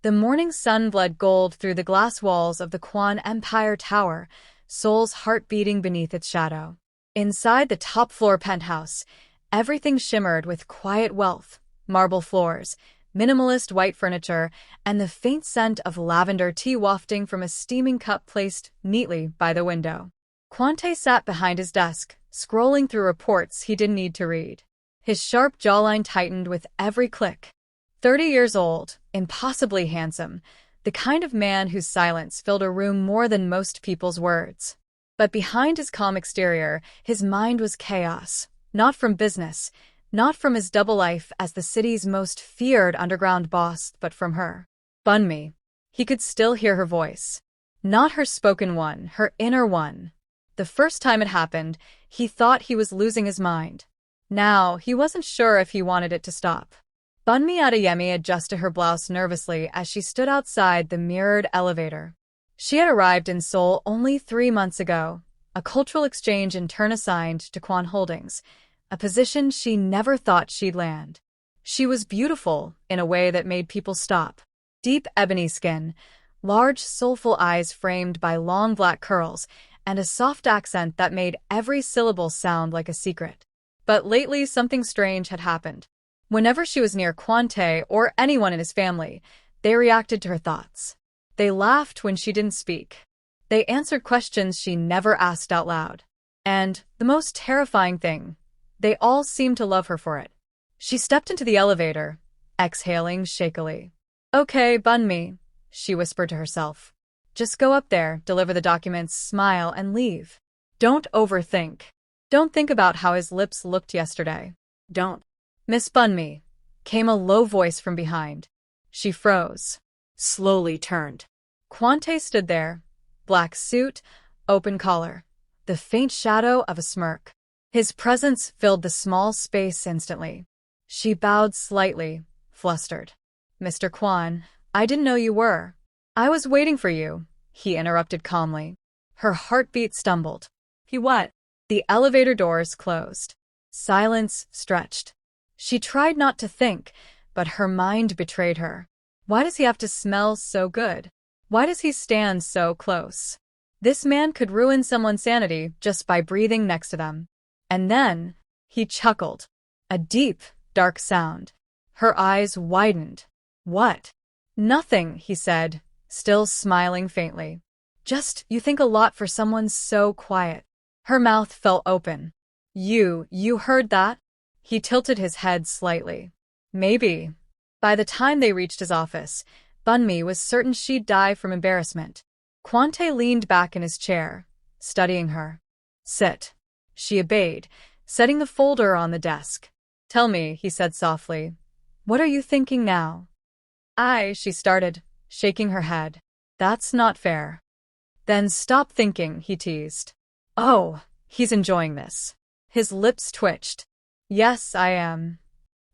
The morning sun bled gold through the glass walls of the Quan Empire Tower, Seoul's heart beating beneath its shadow. Inside the top-floor penthouse, everything shimmered with quiet wealth, marble floors, minimalist white furniture, and the faint scent of lavender tea wafting from a steaming cup placed neatly by the window. Quante sat behind his desk, scrolling through reports he didn't need to read. His sharp jawline tightened with every click. 30 years old, impossibly handsome, the kind of man whose silence filled a room more than most people's words. But behind his calm exterior, his mind was chaos, not from business, not from his double life as the city's most feared underground boss, but from her. Bunmi. He could still hear her voice. Not her spoken one, her inner one. The first time it happened, he thought he was losing his mind. Now, he wasn't sure if he wanted it to stop. Bunmi Adeyemi adjusted her blouse nervously as she stood outside the mirrored elevator. She had arrived in Seoul only 3 months ago, a cultural exchange intern assigned to Quan Holdings, a position she never thought she'd land. She was beautiful in a way that made people stop. Deep ebony skin, large soulful eyes framed by long black curls, and a soft accent that made every syllable sound like a secret. But lately something strange had happened. Whenever she was near Quante or anyone in his family, they reacted to her thoughts. They laughed when she didn't speak. They answered questions she never asked out loud. And, the most terrifying thing, they all seemed to love her for it. She stepped into the elevator, exhaling shakily. "Okay, Bunmi," she whispered to herself. "Just go up there, deliver the documents, smile, and leave. Don't overthink. Don't think about how his lips looked yesterday. Don't." "Miss Bunmi," came a low voice from behind. She froze, slowly turned. Quante stood there, black suit, open collar, the faint shadow of a smirk. His presence filled the small space instantly. She bowed slightly, flustered. "Mr. Quan, I didn't know you were." "I was waiting for you," he interrupted calmly. Her heartbeat stumbled. "He what?" The elevator doors closed. Silence stretched. She tried not to think, but her mind betrayed her. Why does he have to smell so good? Why does he stand so close? This man could ruin someone's sanity just by breathing next to them. And then, he chuckled. A deep, dark sound. Her eyes widened. "What?" "Nothing," he said, still smiling faintly. "Just, you think a lot for someone so quiet." Her mouth fell open. You heard that?" He tilted his head slightly. "Maybe." By the time they reached his office, Bunmi was certain she'd die from embarrassment. Quante leaned back in his chair, studying her. "Sit." She obeyed, setting the folder on the desk. "Tell me," he said softly, "what are you thinking now?" She started, shaking her head. "That's not fair." "Then stop thinking," he teased. "Oh, he's enjoying this." His lips twitched. "Yes, I am."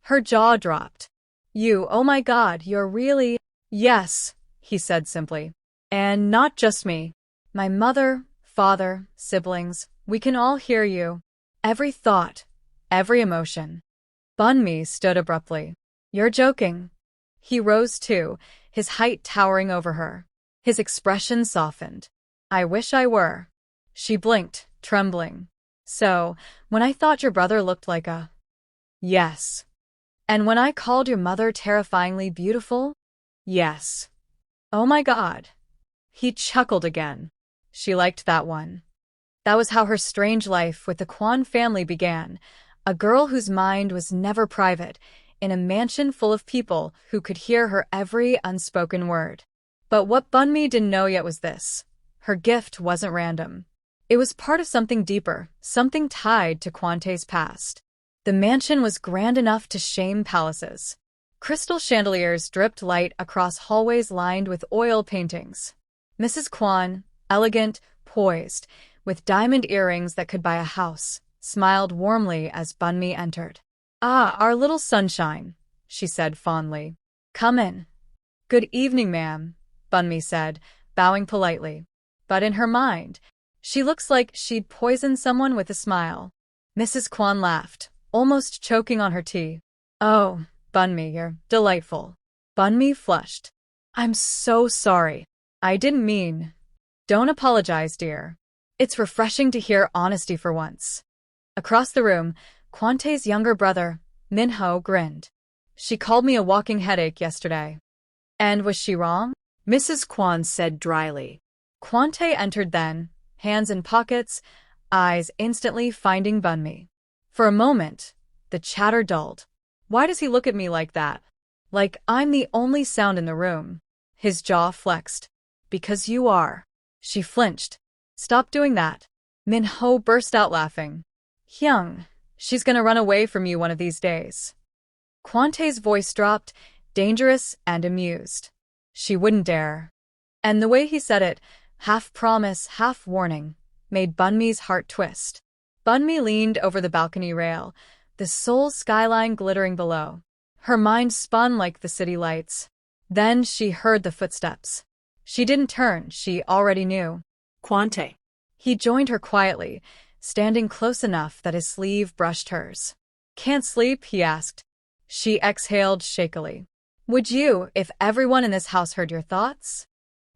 Her jaw dropped. Oh my God, you're really—" "Yes," he said simply. "And not just me. My mother, father, siblings, we can all hear you. Every thought, every emotion." Bunmi stood abruptly. "You're joking." He rose too, his height towering over her. His expression softened. "I wish I were." She blinked, trembling. "So, when I thought your brother looked like a—" "Yes." "And when I called your mother terrifyingly beautiful?" "Yes." "Oh my God." He chuckled again. She liked that one. That was how her strange life with the Quan family began, a girl whose mind was never private, in a mansion full of people who could hear her every unspoken word. But what Bunmi didn't know yet was this. Her gift wasn't random. It was part of something deeper, something tied to Quante's past. The mansion was grand enough to shame palaces. Crystal chandeliers dripped light across hallways lined with oil paintings. Mrs. Quan, elegant, poised, with diamond earrings that could buy a house, smiled warmly as Bunmi entered. "Ah, our little sunshine," she said fondly. "Come in." "Good evening, ma'am," Bunmi said, bowing politely. But in her mind, she looks like she'd poisoned someone with a smile. Mrs. Quan laughed, almost choking on her tea. "Oh, Bunmi, you're delightful." Bunmi flushed. I'm so sorry. I didn't mean. Don't apologize, dear. It's refreshing to hear honesty for once. Across the room, Kwante's younger brother, Minho, grinned. She called me a walking headache yesterday. And was she wrong? Mrs. Kwan said dryly. Kwante entered then, hands in pockets, eyes instantly finding Bunmi. For a moment, the chatter dulled. Why does he look at me like that? Like I'm the only sound in the room. His jaw flexed. Because you are. She flinched. Stop doing that. Minho burst out laughing. Hyung, she's gonna run away from you one of these days. Kwante's voice dropped, dangerous and amused. She wouldn't dare. And the way he said it, half promise, half warning, made Bunmi's heart twist. Bunmi leaned over the balcony rail, the Seoul skyline glittering below. Her mind spun like the city lights. Then she heard the footsteps. She didn't turn, she already knew. Kwante. He joined her quietly, standing close enough that his sleeve brushed hers. Can't sleep? He asked. She exhaled shakily. Would you, if everyone in this house heard your thoughts?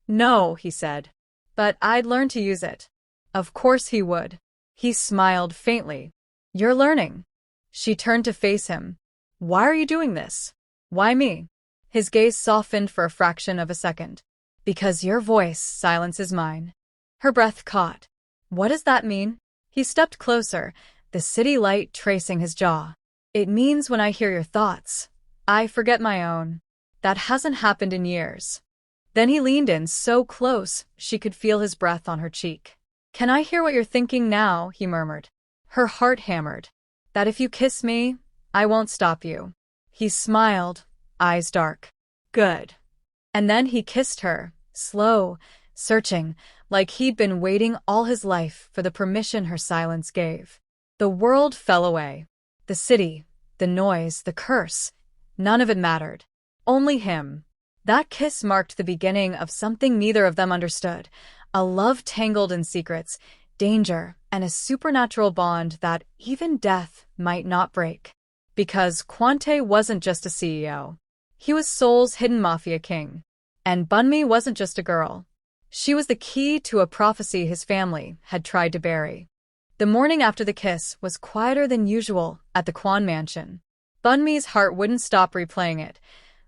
No, he said. But I'd learn to use it. Of course he would. He smiled faintly. You're learning. She turned to face him. Why are you doing this? Why me? His gaze softened for a fraction of a second. Because your voice silences mine. Her breath caught. What does that mean? He stepped closer, the city light tracing his jaw. It means when I hear your thoughts, I forget my own. That hasn't happened in years. Then he leaned in so close she could feel his breath on her cheek. Can I hear what you're thinking now? He murmured. Her heart hammered. That if you kiss me, I won't stop you. He smiled, eyes dark. Good. And then he kissed her, slow, searching, like he'd been waiting all his life for the permission her silence gave. The world fell away. The city, the noise, the curse. None of it mattered. Only him. That kiss marked the beginning of something neither of them understood. A love tangled in secrets, danger, and a supernatural bond that even death might not break. Because Kwante wasn't just a CEO. He was Seoul's hidden mafia king. And Bunmi wasn't just a girl. She was the key to a prophecy his family had tried to bury. The morning after the kiss was quieter than usual at the Kwan mansion. Bunmi's heart wouldn't stop replaying it.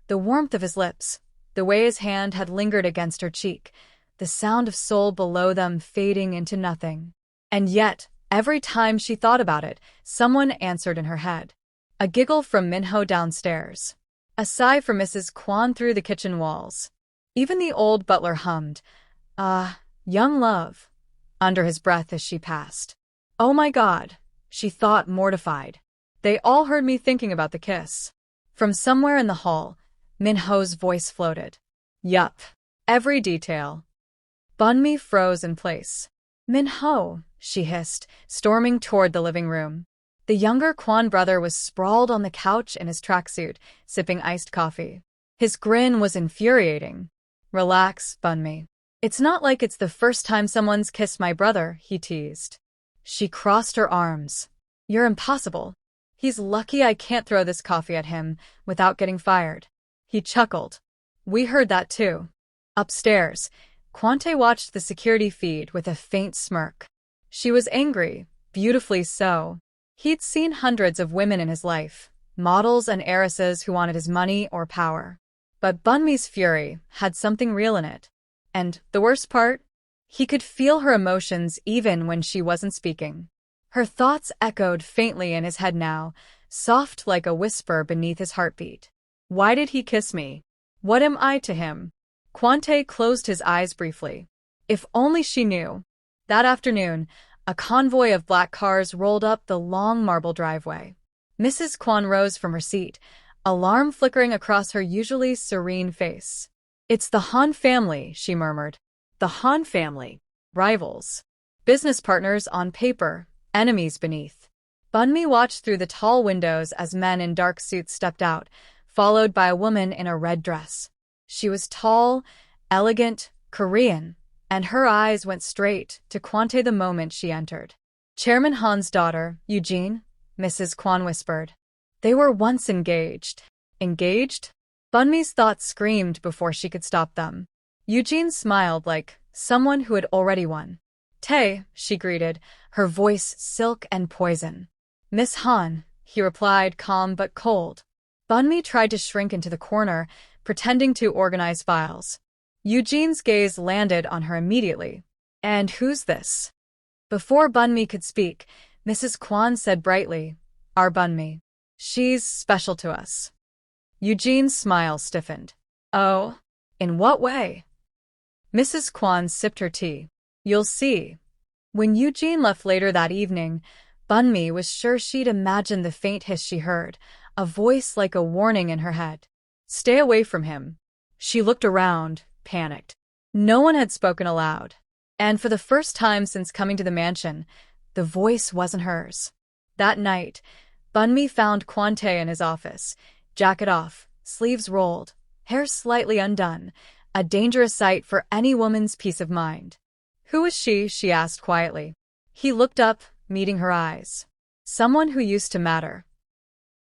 The warmth of his lips, the way his hand had lingered against her cheek, the sound of Seoul below them fading into nothing. And yet, every time she thought about it, someone answered in her head. A giggle from Minho downstairs. A sigh from Mrs. Kwan through the kitchen walls. Even the old butler hummed, young love, under his breath as she passed. Oh my God, she thought, mortified. They all heard me thinking about the kiss. From somewhere in the hall, Minho's voice floated. Yup, every detail. Bunmi froze in place. Minho, she hissed, storming toward the living room. The younger Kwan brother was sprawled on the couch in his tracksuit, sipping iced coffee. His grin was infuriating. Relax, Bunmi. It's not like it's the first time someone's kissed my brother, he teased. She crossed her arms. You're impossible. He's lucky I can't throw this coffee at him without getting fired. He chuckled. We heard that too. Upstairs, Kwante watched the security feed with a faint smirk. She was angry, beautifully so. He'd seen hundreds of women in his life, models and heiresses who wanted his money or power. But Bunmi's fury had something real in it. And the worst part? He could feel her emotions even when she wasn't speaking. Her thoughts echoed faintly in his head now, soft like a whisper beneath his heartbeat. Why did he kiss me? What am I to him? Kwante closed his eyes briefly. If only she knew. That afternoon, a convoy of black cars rolled up the long marble driveway. Mrs. Kwan rose from her seat, alarm flickering across her usually serene face. It's the Han family, she murmured. The Han family. Rivals. Business partners on paper, enemies beneath. Bunmi watched through the tall windows as men in dark suits stepped out, followed by a woman in a red dress. She was tall, elegant, Korean, and her eyes went straight to Kwante the moment she entered. Chairman Han's daughter, Eugene, Mrs. Kwan whispered. They were once engaged. Engaged? Bunmi's thoughts screamed before she could stop them. Eugene smiled like someone who had already won. "Tay," she greeted, her voice silk and poison. "Miss Han," he replied, calm but cold. Bunmi tried to shrink into the corner, pretending to organize files. Eugene's gaze landed on her immediately. "And who's this?" Before Bunmi could speak, Mrs. Kwan said brightly, "Our Bunmi. She's special to us." Eugene's smile stiffened. "Oh? In what way?" Mrs. Kwan sipped her tea. "You'll see." When Eugene left later that evening, Bunmi was sure she'd imagined the faint hiss she heard, a voice like a warning in her head. "Stay away from him." She looked around, panicked. No one had spoken aloud. And for the first time since coming to the mansion, the voice wasn't hers. That night, Bunmi found Kwante in his office, jacket off, sleeves rolled, hair slightly undone, a dangerous sight for any woman's peace of mind. "Who is she?" she asked quietly. He looked up, meeting her eyes. "Someone who used to matter."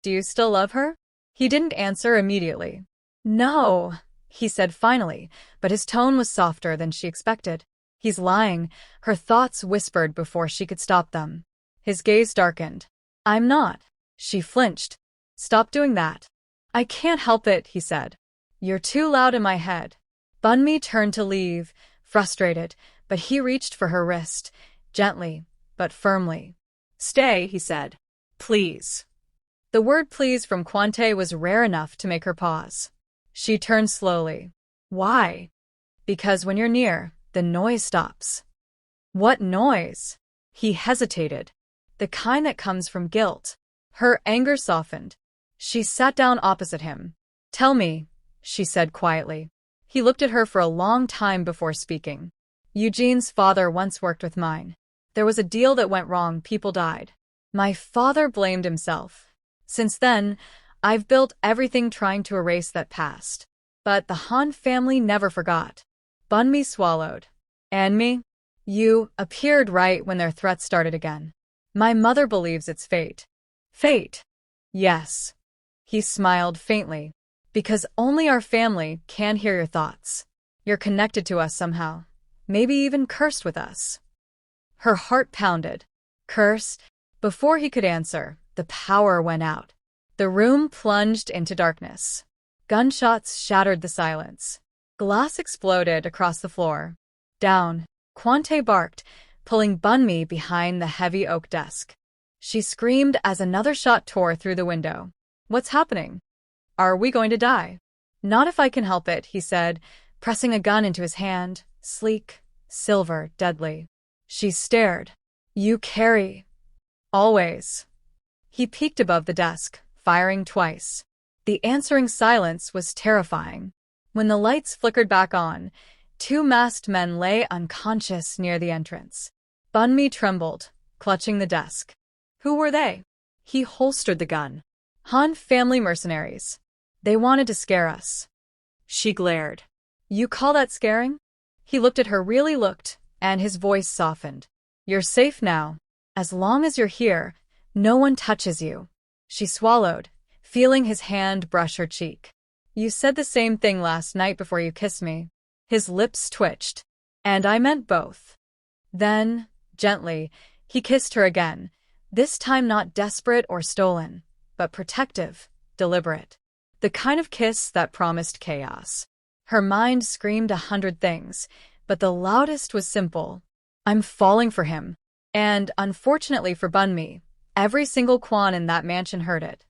"Do you still love her?" He didn't answer immediately. "No," he said finally, but his tone was softer than she expected. "He's lying," her thoughts whispered before she could stop them. His gaze darkened. "I'm not." She flinched. "Stop doing that." "I can't help it," he said. "You're too loud in my head." Bunmi turned to leave, frustrated, but he reached for her wrist, gently, but firmly. "Stay," he said. "Please." The word please from Kwante was rare enough to make her pause. She turned slowly. "Why?" "Because when you're near, the noise stops." "What noise?" He hesitated. "The kind that comes from guilt." Her anger softened. She sat down opposite him. "Tell me," she said quietly. He looked at her for a long time before speaking. "Eugene's father once worked with mine. There was a deal that went wrong, people died. My father blamed himself. Since then, I've built everything trying to erase that past. But the Han family never forgot." Bunmi swallowed. "And me?" "You appeared right when their threats started again. My mother believes it's fate." "Fate?" "Yes." He smiled faintly. "Because only our family can hear your thoughts. You're connected to us somehow. Maybe even cursed with us." Her heart pounded. "Cursed?" Before he could answer, the power went out. The room plunged into darkness. Gunshots shattered the silence. Glass exploded across the floor. "Down," Kwante barked, pulling Bunmi behind the heavy oak desk. She screamed as another shot tore through the window. "What's happening? Are we going to die?" "Not if I can help it," he said, pressing a gun into his hand, sleek, silver, deadly. She stared. "You carry." "Always." He peeked above the desk, firing twice. The answering silence was terrifying. When the lights flickered back on, two masked men lay unconscious near the entrance. Bunmi trembled, clutching the desk. Who were they? He holstered the gun. "Han family mercenaries. They wanted to scare us." She glared. "You call that scaring?" He looked at her, really looked, and his voice softened. "You're safe now. As long as you're here, no one touches you." She swallowed, feeling his hand brush her cheek. "You said the same thing last night before you kissed me." His lips twitched. "And I meant both." Then, gently, he kissed her again, this time not desperate or stolen, but protective, deliberate. The kind of kiss that promised chaos. Her mind screamed 100 things, but the loudest was simple. "I'm falling for him." And, unfortunately for Bunmi, every single Kwan in that mansion heard it.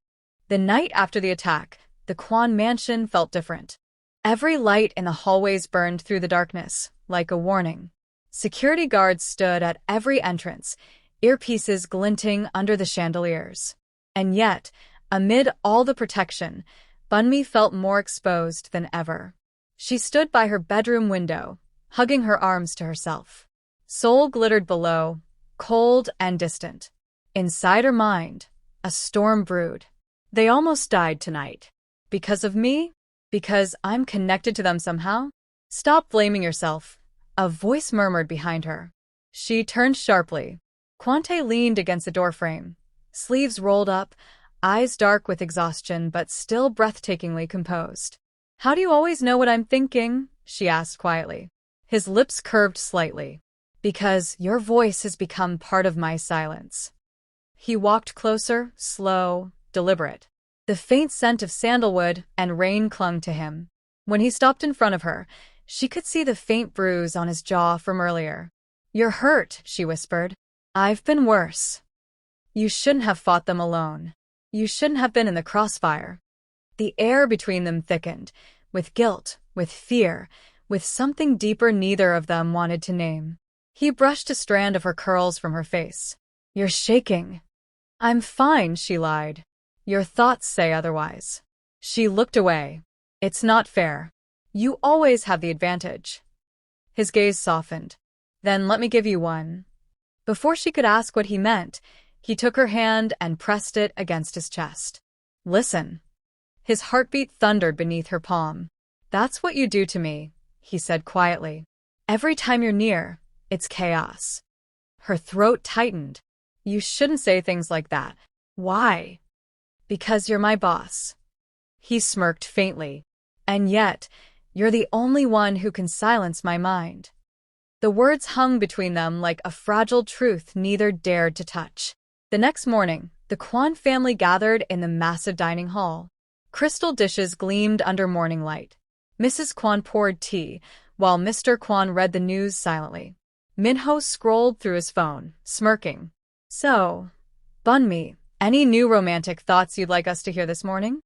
The night after the attack, the Kwan mansion felt different. Every light in the hallways burned through the darkness, like a warning. Security guards stood at every entrance, earpieces glinting under the chandeliers. And yet, amid all the protection, Bunmi felt more exposed than ever. She stood by her bedroom window, hugging her arms to herself. Seoul glittered below, cold and distant. Inside her mind, a storm brewed. They almost died tonight. Because of me? Because I'm connected to them somehow? Stop blaming yourself, a voice murmured behind her. She turned sharply. Kwante leaned against the doorframe, sleeves rolled up, eyes dark with exhaustion but still breathtakingly composed. How do you always know what I'm thinking? She asked quietly. His lips curved slightly. Because your voice has become part of my silence. He walked closer, slow, deliberate. The faint scent of sandalwood and rain clung to him. When he stopped in front of her, she could see the faint bruise on his jaw from earlier. You're hurt, she whispered. I've been worse. You shouldn't have fought them alone. You shouldn't have been in the crossfire. The air between them thickened, with guilt, with fear, with something deeper neither of them wanted to name. He brushed a strand of her curls from her face. You're shaking. I'm fine, she lied. Your thoughts say otherwise. She looked away. It's not fair. You always have the advantage. His gaze softened. Then let me give you one. Before she could ask what he meant, he took her hand and pressed it against his chest. Listen. His heartbeat thundered beneath her palm. That's what you do to me, he said quietly. Every time you're near, it's chaos. Her throat tightened. You shouldn't say things like that. Why? Because you're my boss. He smirked faintly. And yet, you're the only one who can silence my mind. The words hung between them like a fragile truth neither dared to touch. The next morning, the Kwan family gathered in the massive dining hall. Crystal dishes gleamed under morning light. Mrs. Kwan poured tea, while Mr. Kwan read the news silently. Minho scrolled through his phone, smirking. So, Bunmi, any new romantic thoughts you'd like us to hear this morning?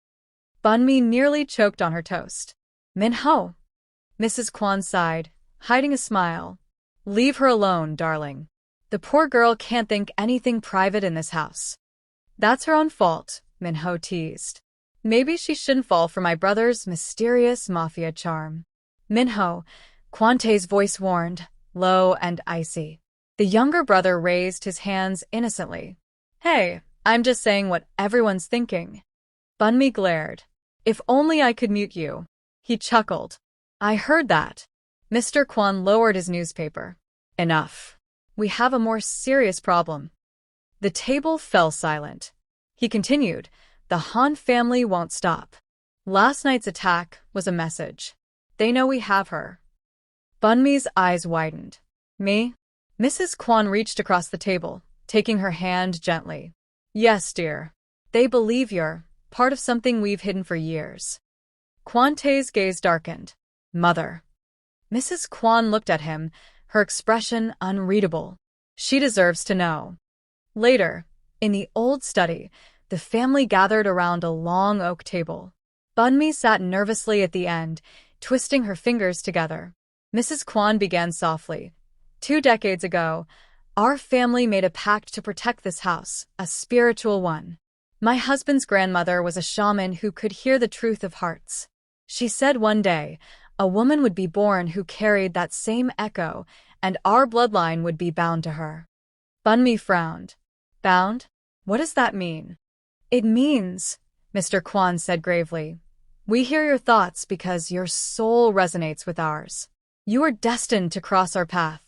Bunmi nearly choked on her toast. Minho. Mrs. Kwan sighed, hiding a smile. Leave her alone, darling. The poor girl can't think anything private in this house. That's her own fault, Minho teased. Maybe she shouldn't fall for my brother's mysterious mafia charm. Minho, Kwante's voice warned, low and icy. The younger brother raised his hands innocently. Hey, I'm just saying what everyone's thinking. Bunmi glared. If only I could mute you. He chuckled. I heard that. Mr. Kwan lowered his newspaper. Enough. We have a more serious problem. The table fell silent. He continued, the Han family won't stop. Last night's attack was a message. They know we have her. Bunmi's eyes widened. Me? Mrs. Kwan reached across the table, taking her hand gently. Yes, dear. They believe you're part of something we've hidden for years. Kwante's gaze darkened. Mother. Mrs. Kwan looked at him, her expression unreadable. She deserves to know. Later, in the old study, the family gathered around a long oak table. Bunmi sat nervously at the end, twisting her fingers together. Mrs. Kwan began softly. 2 decades ago, our family made a pact to protect this house, a spiritual one. My husband's grandmother was a shaman who could hear the truth of hearts. She said one day, a woman would be born who carried that same echo, and our bloodline would be bound to her. Bunmi frowned. Bound? What does that mean? It means, Mr. Kwan said gravely, we hear your thoughts because your soul resonates with ours. You are destined to cross our path.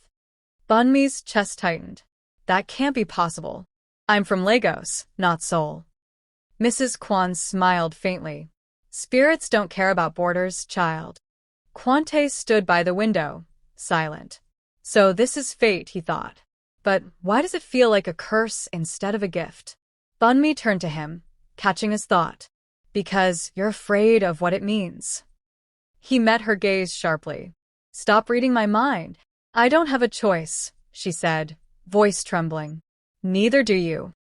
Bunmi's chest tightened. That can't be possible. I'm from Lagos, not Seoul. Mrs. Kwan smiled faintly. Spirits don't care about borders, child. Kwante stood by the window, silent. So this is fate, he thought. But why does it feel like a curse instead of a gift? Bunmi turned to him, catching his thought. Because you're afraid of what it means. He met her gaze sharply. Stop reading my mind. I don't have a choice, she said, voice trembling. Neither do you.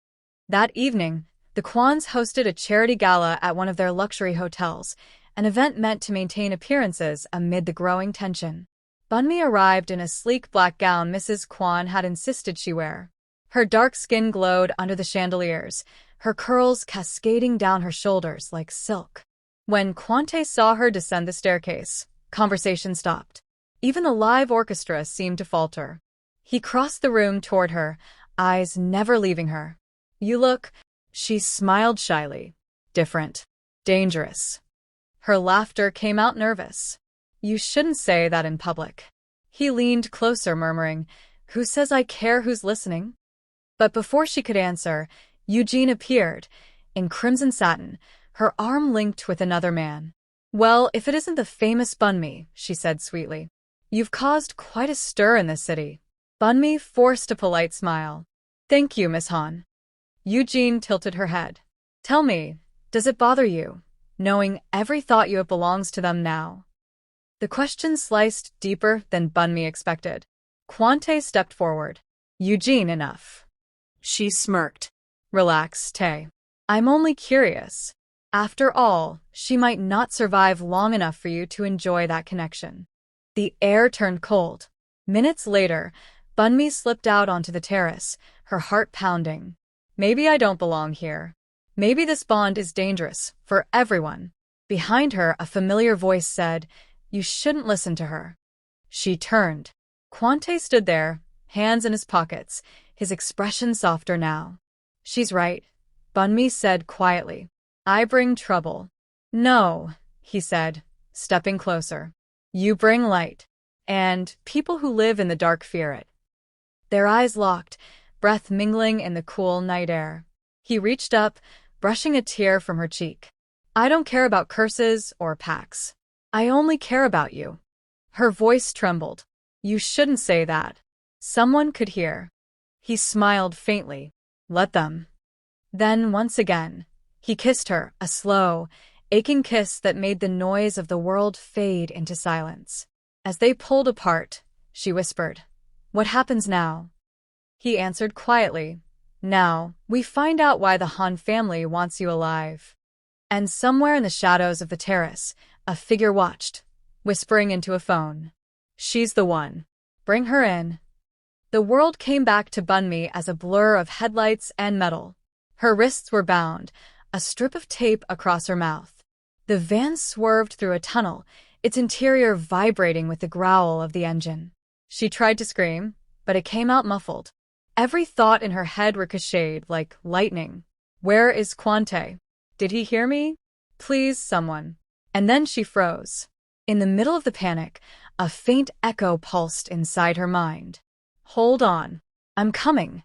That evening, the Kwans hosted a charity gala at one of their luxury hotels, an event meant to maintain appearances amid the growing tension. Bunmi arrived in a sleek black gown Mrs. Kwan had insisted she wear. Her dark skin glowed under the chandeliers, her curls cascading down her shoulders like silk. When Kwante saw her descend the staircase, conversation stopped. Even the live orchestra seemed to falter. He crossed the room toward her, eyes never leaving her. You look, she smiled shyly. Different. Dangerous. Her laughter came out nervous. You shouldn't say that in public. He leaned closer, murmuring, Who says I care who's listening? But before she could answer, Eugene appeared, in crimson satin, her arm linked with another man. Well, if it isn't the famous Bun Mi, she said sweetly. You've caused quite a stir in this city. Bun Mi forced a polite smile. Thank you, Miss Han. Eugene tilted her head. Tell me, does it bother you, knowing every thought you have belongs to them now? The question sliced deeper than Bun Mi expected. Quante stepped forward. Eugene, enough. She smirked. Relax, Tay. I'm only curious. After all, she might not survive long enough for you to enjoy that connection. The air turned cold. Minutes later, Bun Mi slipped out onto the terrace, her heart pounding. Maybe I don't belong here. Maybe this bond is dangerous, for everyone. Behind her, a familiar voice said, You shouldn't listen to her. She turned. Quante stood there, hands in his pockets, his expression softer now. She's right, Bun Mi said quietly. I bring trouble. No, he said, stepping closer. You bring light. And people who live in the dark fear it. Their eyes locked, breath mingling in the cool night air. He reached up, brushing a tear from her cheek. I don't care about curses or pacts. I only care about you. Her voice trembled. You shouldn't say that. Someone could hear. He smiled faintly. Let them. Then, once again, he kissed her, a slow, aching kiss that made the noise of the world fade into silence. As they pulled apart, she whispered, What happens now? He answered quietly, Now, we find out why the Han family wants you alive. And somewhere in the shadows of the terrace, a figure watched, whispering into a phone. She's the one. Bring her in. The world came back to Bun Mi as a blur of headlights and metal. Her wrists were bound, a strip of tape across her mouth. The van swerved through a tunnel, its interior vibrating with the growl of the engine. She tried to scream, but it came out muffled. Every thought in her head ricocheted like lightning. Where is Quante? Did he hear me? Please, someone. And then she froze. In the middle of the panic, a faint echo pulsed inside her mind. Hold on. I'm coming.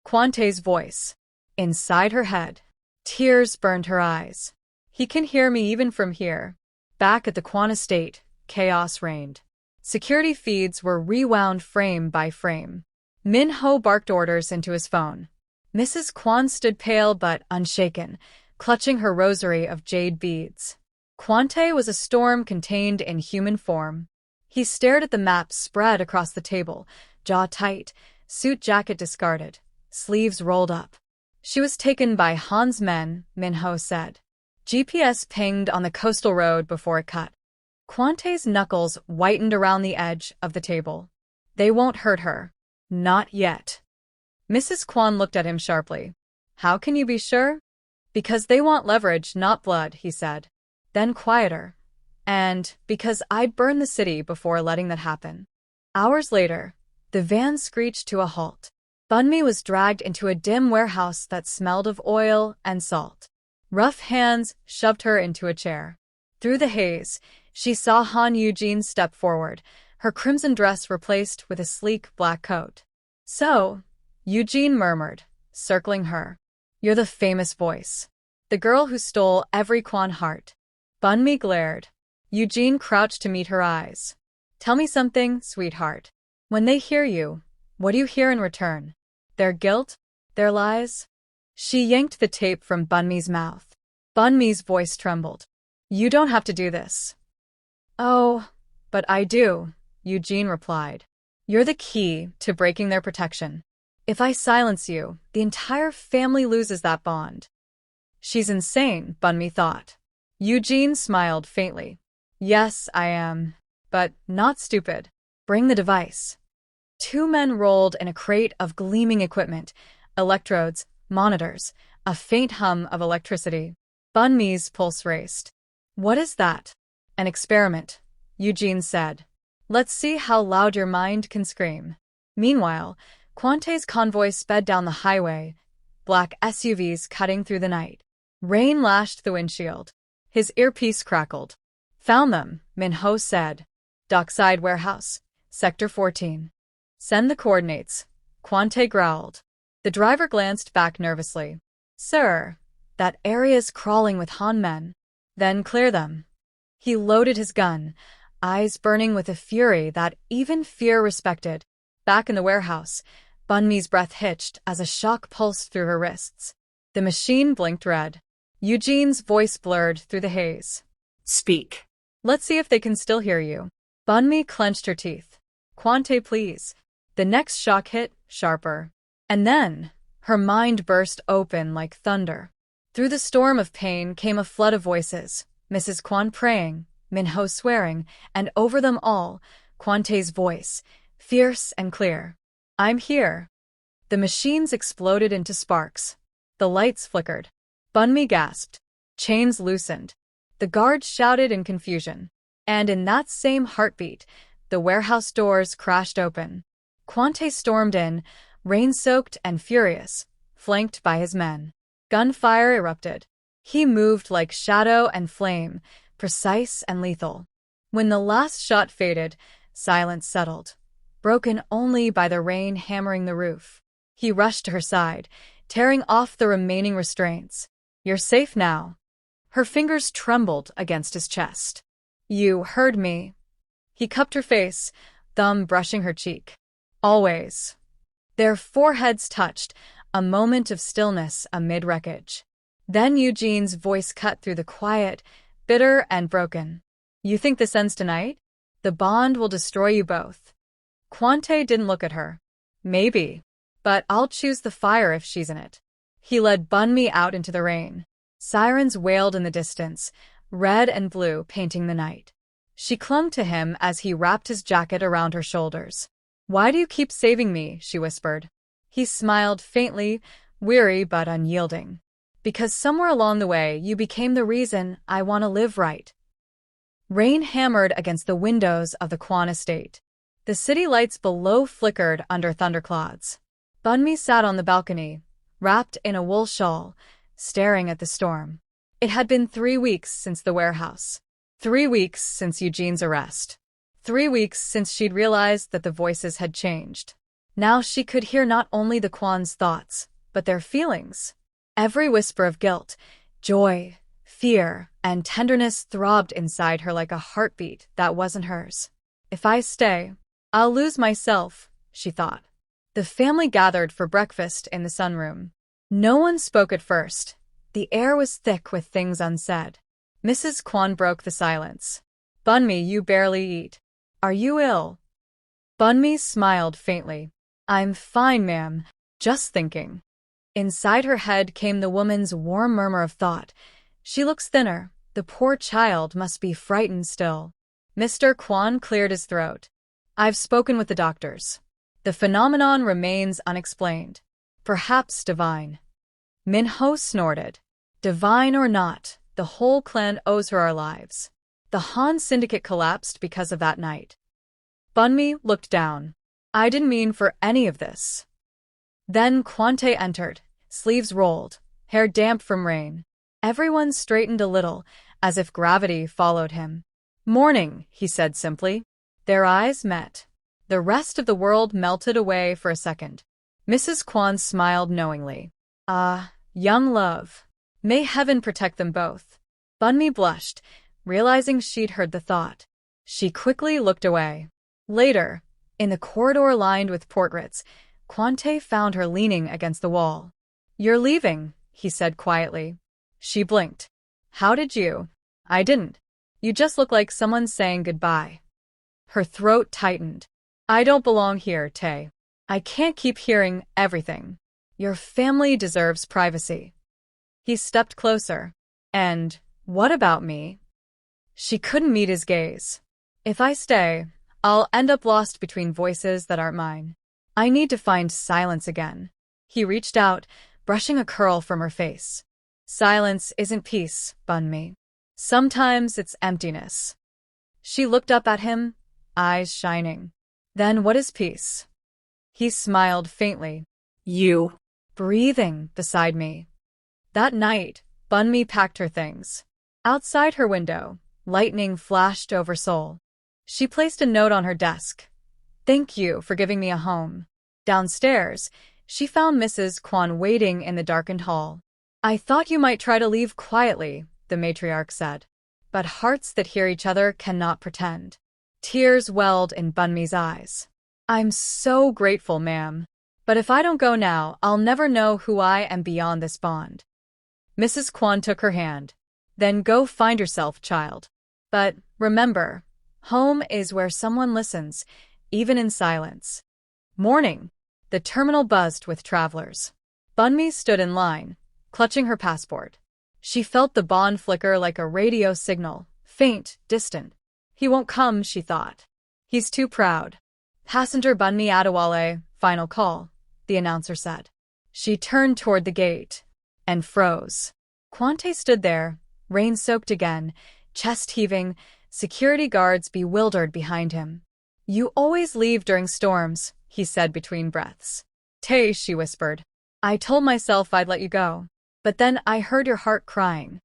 Quante's voice. Inside her head. Tears burned her eyes. He can hear me even from here. Back at the Quan estate, chaos reigned. Security feeds were rewound frame by frame. Min Ho barked orders into his phone. Mrs. Quan stood pale but unshaken, clutching her rosary of jade beads. Quante was a storm contained in human form. He stared at the map spread across the table, jaw tight, suit jacket discarded, sleeves rolled up. She was taken by Han's men, Min Ho said. GPS pinged on the coastal road before it cut. Quante's knuckles whitened around the edge of the table. They won't hurt her. Not yet. Mrs. Quan looked at him sharply. How can you be sure? Because they want leverage, not blood, he said. Then quieter. And because I'd burn the city before letting that happen. Hours later, the van screeched to a halt. Bun Mi was dragged into a dim warehouse that smelled of oil and salt. Rough hands shoved her into a chair. Through the haze, she saw Han Eugene step forward, her crimson dress replaced with a sleek black coat. So, Eugene murmured, circling her. You're the famous voice. The girl who stole every Quan heart. Bun Mi glared. Eugene crouched to meet her eyes. Tell me something, sweetheart. When they hear you, what do you hear in return? Their guilt? Their lies? She yanked the tape from Bun Mi's mouth. Bun Mi's voice trembled. You don't have to do this. Oh, but I do, Eugene replied. You're the key to breaking their protection. If I silence you, the entire family loses that bond. She's insane, Bun Mi thought. Eugene smiled faintly. Yes, I am. But not stupid. Bring the device. Two men rolled in a crate of gleaming equipment, electrodes, monitors, a faint hum of electricity. Bun Mi's pulse raced. What is that? An experiment, Eugene said. Let's see how loud your mind can scream. Meanwhile, Quante's convoy sped down the highway, black SUVs cutting through the night. Rain lashed the windshield. His earpiece crackled. Found them, Min Ho said. Dockside warehouse, Sector 14. Send the coordinates, Quante growled. The driver glanced back nervously. Sir, that area's crawling with Han men. Then clear them. He loaded his gun, eyes burning with a fury that even fear respected. Back in the warehouse, Bunmi's breath hitched as a shock pulsed through her wrists. The machine blinked red. Eugene's voice blurred through the haze. Speak. Let's see if they can still hear you. Bunmi clenched her teeth. Quante, please. The next shock hit, sharper. And then, her mind burst open like thunder. Through the storm of pain came a flood of voices, Mrs. Quan praying, Minho swearing, and over them all, Quante's voice, fierce and clear. I'm here. The machines exploded into sparks. The lights flickered. Bunmi gasped. Chains loosened. The guards shouted in confusion. And in that same heartbeat, the warehouse doors crashed open. Quante stormed in, rain-soaked and furious, flanked by his men. Gunfire erupted. He moved like shadow and flame, precise and lethal. When the last shot faded, silence settled, broken only by the rain hammering the roof. He rushed to her side, tearing off the remaining restraints. You're safe now. Her fingers trembled against his chest. You heard me. He cupped her face, thumb brushing her cheek. Always. Their foreheads touched, a moment of stillness amid wreckage. Then Eugene's voice cut through the quiet, bitter and broken. You think this ends tonight? The bond will destroy you both. Quante didn't look at her. Maybe. But I'll choose the fire if she's in it. He led Bunmi out into the rain. Sirens wailed in the distance, red and blue painting the night. She clung to him as he wrapped his jacket around her shoulders. Why do you keep saving me? She whispered. He smiled faintly, weary but unyielding. Because somewhere along the way you became the reason I want to live right. Rain hammered against the windows of the Quan estate. The city lights below flickered under thunderclouds. Bunmi sat on the balcony, wrapped in a wool shawl, staring at the storm. It had been 3 weeks since the warehouse. 3 weeks since Eugene's arrest. 3 weeks since she'd realized that the voices had changed. Now she could hear not only the Quan's thoughts, but their feelings. Every whisper of guilt, joy, fear, and tenderness throbbed inside her like a heartbeat that wasn't hers. If I stay, I'll lose myself, she thought. The family gathered for breakfast in the sunroom. No one spoke at first. The air was thick with things unsaid. Mrs. Quan broke the silence. Bunmi, you barely eat. Are you ill? Bunmi smiled faintly. I'm fine, ma'am. Just thinking. Inside her head came the woman's warm murmur of thought. She looks thinner. The poor child must be frightened still. Mr. Quan cleared his throat. I've spoken with the doctors. The phenomenon remains unexplained. Perhaps divine. Minho snorted. Divine or not, the whole clan owes her our lives. The Han syndicate collapsed because of that night. Bunmi looked down. I didn't mean for any of this. Then Quante entered, sleeves rolled, hair damp from rain. Everyone straightened a little, as if gravity followed him. Morning, he said simply. Their eyes met. The rest of the world melted away for a second. Mrs. Quan smiled knowingly. Ah, young love. May heaven protect them both. Bunmi blushed, realizing she'd heard the thought. She quickly looked away. Later, in the corridor lined with portraits, Quante found her leaning against the wall. You're leaving, he said quietly. She blinked. How did you? I didn't. You just look like someone saying goodbye. Her throat tightened. I don't belong here, Tay. I can't keep hearing everything. Your family deserves privacy. He stepped closer. And what about me? She couldn't meet his gaze. If I stay, I'll end up lost between voices that aren't mine. I need to find silence again. He reached out, brushing a curl from her face. Silence isn't peace, Bunmi. Sometimes it's emptiness. She looked up at him, eyes shining. Then what is peace? He smiled faintly. You. Breathing beside me. That night, Bunmi packed her things. Outside her window, lightning flashed over Seoul. She placed a note on her desk. Thank you for giving me a home. Downstairs, she found Mrs. Quan waiting in the darkened hall. I thought you might try to leave quietly, the matriarch said. but hearts that hear each other cannot pretend. Tears welled in Bunmi's eyes. I'm so grateful, ma'am. But if I don't go now, I'll never know who I am beyond this bond. Mrs. Kwan took her hand. Then go find yourself, child. But remember, home is where someone listens, even in silence. Morning. The terminal buzzed with travelers. Bunmi stood in line, clutching her passport. She felt the bond flicker like a radio signal, faint, distant. He won't come, she thought. He's too proud. Passenger Bunmi Adewale, final call, the announcer said. She turned toward the gate and froze. Quante stood there, rain-soaked again, chest heaving, security guards bewildered behind him. You always leave during storms, he said between breaths. Tay, she whispered. I told myself I'd let you go. But then I heard your heart crying.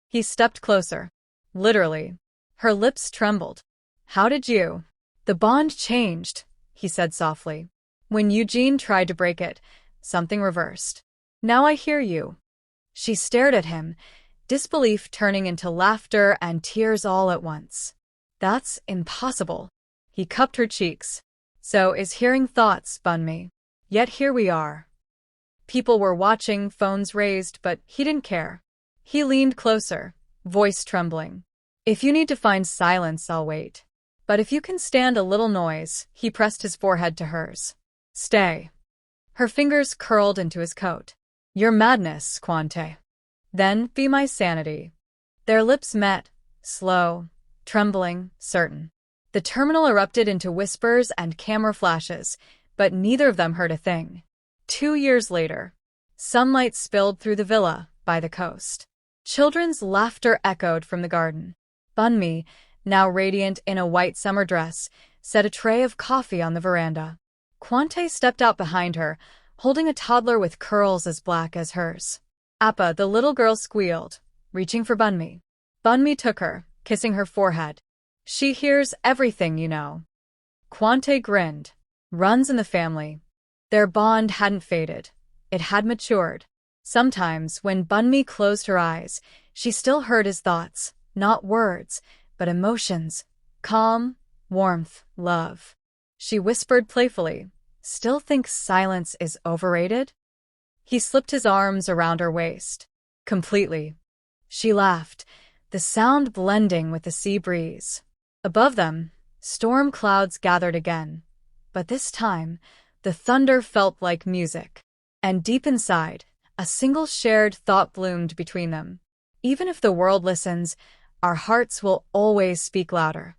He stepped closer. Literally. Her lips trembled. How did you? The bond changed, he said softly. When Eugene tried to break it, something reversed. Now I hear you. She stared at him, disbelief turning into laughter and tears all at once. That's impossible. He cupped her cheeks. So is hearing thoughts, Bunmi. Yet here we are. People were watching, phones raised, but he didn't care. He leaned closer, voice trembling. If you need to find silence, I'll wait. But if you can stand a little noise, he pressed his forehead to hers. Stay. Her fingers curled into his coat. Your madness, Quante. Then be my sanity. Their lips met, slow, trembling, certain. The terminal erupted into whispers and camera flashes, but neither of them heard a thing. 2 years later, sunlight spilled through the villa by the coast. Children's laughter echoed from the garden. Bunmi, now radiant in a white summer dress, set a tray of coffee on the veranda. Quante stepped out behind her, holding a toddler with curls as black as hers. Appa, the little girl squealed, reaching for Bunmi. Bunmi took her, kissing her forehead. She hears everything, you know. Quante grinned. Runs in the family. Their bond hadn't faded. It had matured. Sometimes, when Bunmi closed her eyes, she still heard his thoughts, not words, but emotions. Calm, warmth, love. She whispered playfully, Still think silence is overrated? He slipped his arms around her waist. Completely. She laughed, the sound blending with the sea breeze. Above them, storm clouds gathered again. But this time, the thunder felt like music. And deep inside, a single shared thought bloomed between them. Even if the world listens, our hearts will always speak louder.